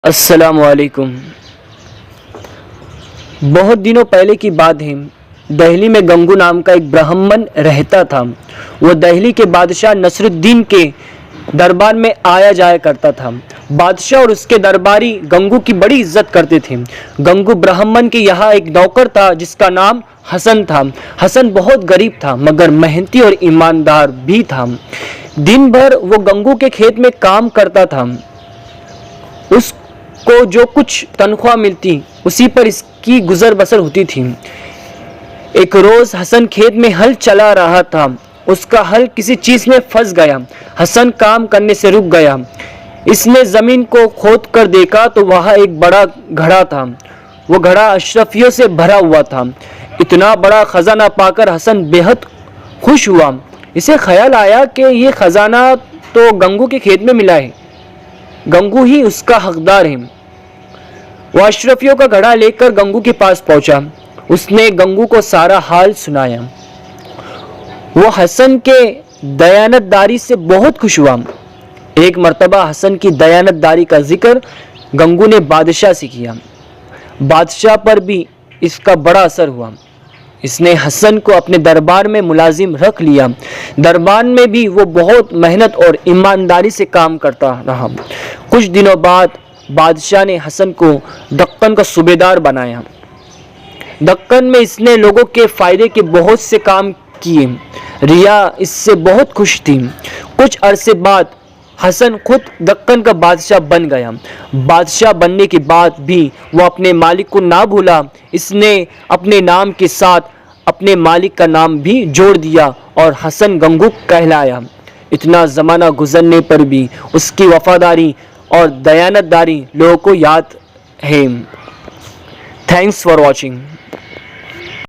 السلام علیکم۔ بہت دنوں پہلے کی بات ہے، دہلی میں گنگو نام کا ایک برہمن رہتا تھا۔ وہ دہلی کے بادشاہ نصر الدین کے دربار میں آیا جایا کرتا تھا۔ بادشاہ اور اس کے درباری گنگو کی بڑی عزت کرتے تھے۔ گنگو برہمن کے یہاں ایک نوکر تھا جس کا نام حسن تھا۔ حسن بہت غریب تھا مگر محنتی اور ایماندار بھی تھا۔ دن بھر وہ گنگو کے کھیت میں کام کرتا تھا۔ اس کو جو کچھ تنخواہ ملتی اسی پر اس کی گزر بسر ہوتی تھی۔ ایک روز حسن کھیت میں ہل چلا رہا تھا۔ اس کا ہل کسی چیز میں پھنس گیا۔ حسن کام کرنے سے رک گیا۔ اس نے زمین کو کھود کر دیکھا تو وہاں ایک بڑا گھڑا تھا۔ وہ گھڑا اشرفیوں سے بھرا ہوا تھا۔ اتنا بڑا خزانہ پا کر حسن بے حد خوش ہوا۔ اسے خیال آیا کہ یہ خزانہ تو گنگو کے کھیت میں ملا ہے، گنگو ہی اس کا حقدار ہے۔ وہ اشرفیوں کا گھڑا لے کر گنگو کے پاس پہنچا۔ اس نے گنگو کو سارا حال سنایا۔ وہ حسن کے دیانت داری سے بہت خوش ہوا۔ ایک مرتبہ حسن کی دیانت داری کا ذکر گنگو نے بادشاہ سے کیا۔ بادشاہ پر بھی اس کا بڑا اثر ہوا۔ اس نے حسن کو اپنے دربار میں ملازم رکھ لیا۔ دربار میں بھی وہ بہت محنت اور ایمانداری سے کام کرتا رہا۔ کچھ دنوں بعد بادشاہ نے حسن کو دکن کا صوبیدار بنایا۔ دکن میں اس نے لوگوں کے فائدے کے بہت سے کام کیے۔ رعایا اس سے بہت خوش تھی۔ کچھ عرصے بعد حسن خود دکن کا بادشاہ بن گیا۔ بادشاہ بننے کے بعد بھی وہ اپنے مالک کو نہ بھولا۔ اس نے اپنے نام کے ساتھ اپنے مالک کا نام بھی جوڑ دیا اور حسن گنگو کہلایا۔ اتنا زمانہ گزرنے پر بھی اس کی وفاداری اور دیانت داری لوگوں کو یاد ہے۔ Thanks for watching.